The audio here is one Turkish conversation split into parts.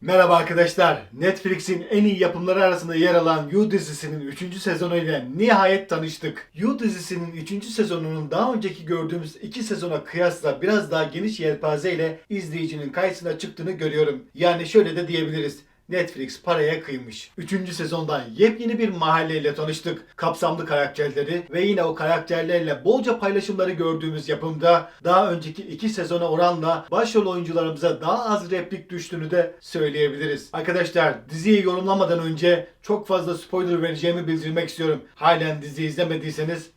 Merhaba arkadaşlar. Netflix'in en iyi yapımları arasında yer alan You dizisinin 3. sezonuyla nihayet tanıştık. You dizisinin 3. sezonunun daha önceki gördüğümüz 2 sezona kıyasla biraz daha geniş yelpaze ile izleyicinin karşısına çıktığını görüyorum. Yani şöyle de diyebiliriz. Netflix paraya kıymış. 3. sezonda yepyeni bir mahalleyle tanıştık. Kapsamlı karakterleri ve yine o karakterlerle bolca paylaşımları gördüğümüz yapımda daha önceki 2 sezona oranla başrol oyuncularımıza daha az replik düştüğünü de söyleyebiliriz. Arkadaşlar diziyi yorumlamadan önce çok fazla spoiler vereceğimi bildirmek istiyorum. Halen diziyi izlemediyseniz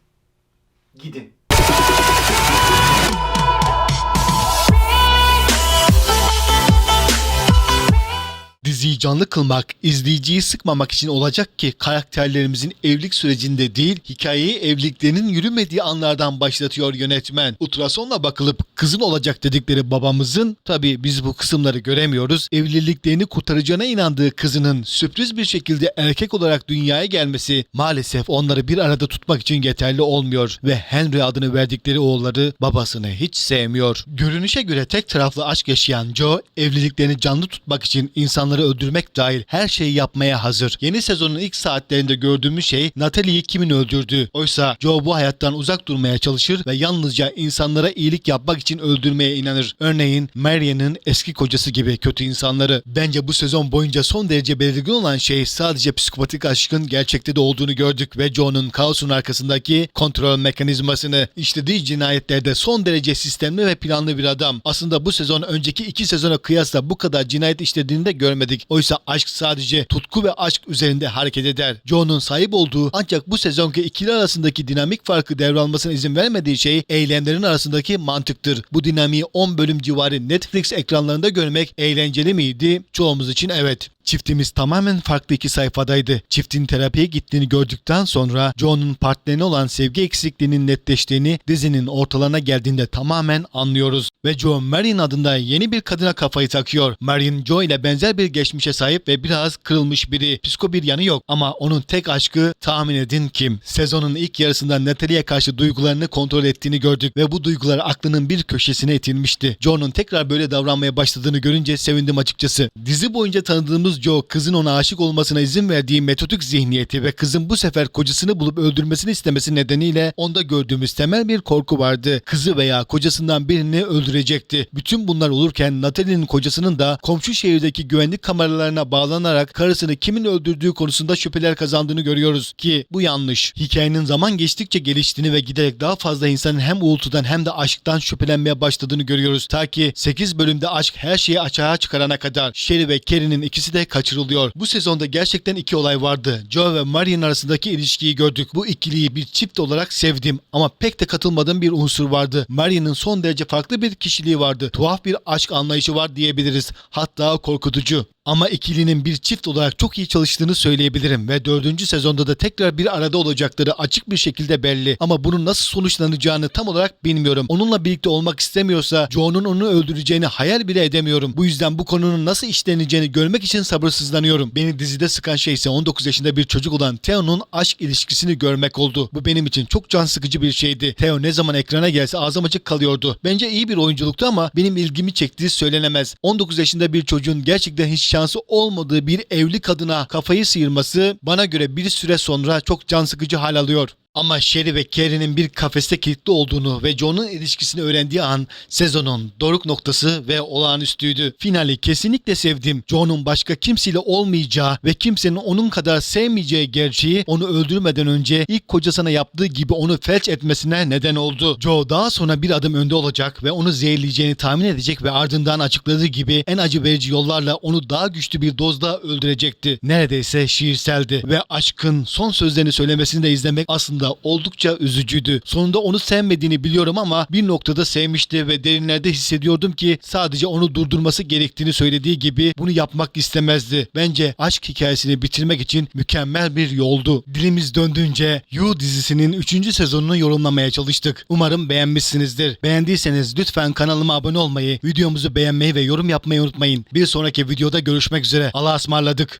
gidin. Diziyi canlı kılmak, izleyiciyi sıkmamak için olacak ki karakterlerimizin evlilik sürecinde değil, hikayeyi evliliklerinin yürümediği anlardan başlatıyor yönetmen. Ultrasonla bakılıp kızın olacak dedikleri babamızın, tabii biz bu kısımları göremiyoruz, evliliklerini kurtaracağına inandığı kızının sürpriz bir şekilde erkek olarak dünyaya gelmesi maalesef onları bir arada tutmak için yeterli olmuyor ve Henry adını verdikleri oğulları babasını hiç sevmiyor. Görünüşe göre tek taraflı aşk yaşayan Joe, evliliklerini canlı tutmak için insanları öldürmek dahil her şeyi yapmaya hazır. Yeni sezonun ilk saatlerinde gördüğümüz şey Natalie'yi kimin öldürdüğü. Oysa Joe bu hayattan uzak durmaya çalışır ve yalnızca insanlara iyilik yapmak için öldürmeye inanır. Örneğin Marian'ın eski kocası gibi kötü insanları. Bence bu sezon boyunca son derece belirgin olan şey sadece psikopatik aşkın gerçekte de olduğunu gördük ve Joe'nun kaosun arkasındaki kontrol mekanizmasını. İşlediği cinayetlerde son derece sistemli ve planlı bir adam. Aslında bu sezon önceki 2 sezona kıyasla bu kadar cinayet işlediğini de görmedik. Oysa aşk sadece tutku ve aşk üzerinde hareket eder. Joe'nun sahip olduğu ancak bu sezonki ikili arasındaki dinamik farkı devralmasına izin vermediği şey eylemlerin arasındaki mantıktır. Bu dinamiği 10 bölüm civarı Netflix ekranlarında görmek eğlenceli miydi? Çoğumuz için evet. Çiftimiz tamamen farklı 2 sayfadaydı. Çiftin terapiye gittiğini gördükten sonra Joe'nun partnerine olan sevgi eksikliğinin netleştiğini dizinin ortalarına geldiğinde tamamen anlıyoruz. Ve Joe Marion adında yeni bir kadına kafayı takıyor. Marion Joe ile benzer bir geçmişe sahip ve biraz kırılmış biri. Psiko bir yanı yok ama onun tek aşkı tahmin edin kim? Sezonun ilk yarısında Natalie'ye karşı duygularını kontrol ettiğini gördük ve bu duygular aklının bir köşesine itilmişti. Joe'nun tekrar böyle davranmaya başladığını görünce sevindim açıkçası. Dizi boyunca tanıdığımız Joe, kızın ona aşık olmasına izin verdiği metodik zihniyeti ve kızın bu sefer kocasını bulup öldürmesini istemesi nedeniyle onda gördüğümüz temel bir korku vardı. Kızı veya kocasından birini öldürecekti. Bütün bunlar olurken Natalie'nin kocasının da komşu şehirdeki güvenlik kameralarına bağlanarak karısını kimin öldürdüğü konusunda şüpheler kazandığını görüyoruz ki bu yanlış. Hikayenin zaman geçtikçe geliştiğini ve giderek daha fazla insanın hem uğultudan hem de aşktan şüphelenmeye başladığını görüyoruz. Ta ki 8 bölümde aşk her şeyi açığa çıkarana kadar. Sherry ve Carrie'nin ikisi de kaçırılıyor. Bu sezonda gerçekten 2 olay vardı. Joe ve Marion arasındaki ilişkiyi gördük. Bu ikiliyi bir çift olarak sevdim ama pek de katılmadığım bir unsur vardı. Marion'ın son derece farklı bir kişiliği vardı. Tuhaf bir aşk anlayışı var diyebiliriz. Hatta korkutucu. Ama ikilinin bir çift olarak çok iyi çalıştığını söyleyebilirim ve 4. sezonda da tekrar bir arada olacakları açık bir şekilde belli. Ama bunun nasıl sonuçlanacağını tam olarak bilmiyorum. Onunla birlikte olmak istemiyorsa Joe'nun onu öldüreceğini hayal bile edemiyorum. Bu yüzden bu konunun nasıl işleneceğini görmek için sabırsızlanıyorum. Beni dizide sıkan şey ise 19 yaşında bir çocuk olan Theo'nun aşk ilişkisini görmek oldu. Bu benim için çok can sıkıcı bir şeydi. Theo ne zaman ekrana gelse ağzım açık kalıyordu. Bence iyi bir oyunculuktu ama benim ilgimi çektiği söylenemez. 19 yaşında bir çocuğun gerçekten hiç şansı olmadığı bir evli kadına kafayı sıyırması bana göre bir süre sonra çok can sıkıcı hal alıyor. Ama Sherry ve Carrie'nin bir kafeste kilitli olduğunu ve Joe'nun ilişkisini öğrendiği an sezonun doruk noktası ve olağanüstüydü. Finali kesinlikle sevdim. Joe'nun başka kimseyle olmayacağı ve kimsenin onun kadar sevmeyeceği gerçeği onu öldürmeden önce ilk kocasına yaptığı gibi onu felç etmesine neden oldu. Joe daha sonra bir adım önde olacak ve onu zehirleyeceğini tahmin edecek ve ardından açıkladığı gibi en acı verici yollarla onu daha güçlü bir dozda öldürecekti. Neredeyse şiirseldi ve aşkın son sözlerini söylemesini de izlemek aslında oldukça üzücüydü. Sonunda onu sevmediğini biliyorum ama bir noktada sevmişti ve derinlerde hissediyordum ki sadece onu durdurması gerektiğini söylediği gibi bunu yapmak istemezdi. Bence aşk hikayesini bitirmek için mükemmel bir yoldu. Dilimiz döndüğünce You dizisinin 3. sezonunu yorumlamaya çalıştık. Umarım beğenmişsinizdir. Beğendiyseniz lütfen kanalıma abone olmayı, videomuzu beğenmeyi ve yorum yapmayı unutmayın. Bir sonraki videoda görüşmek üzere. Allah'a ısmarladık.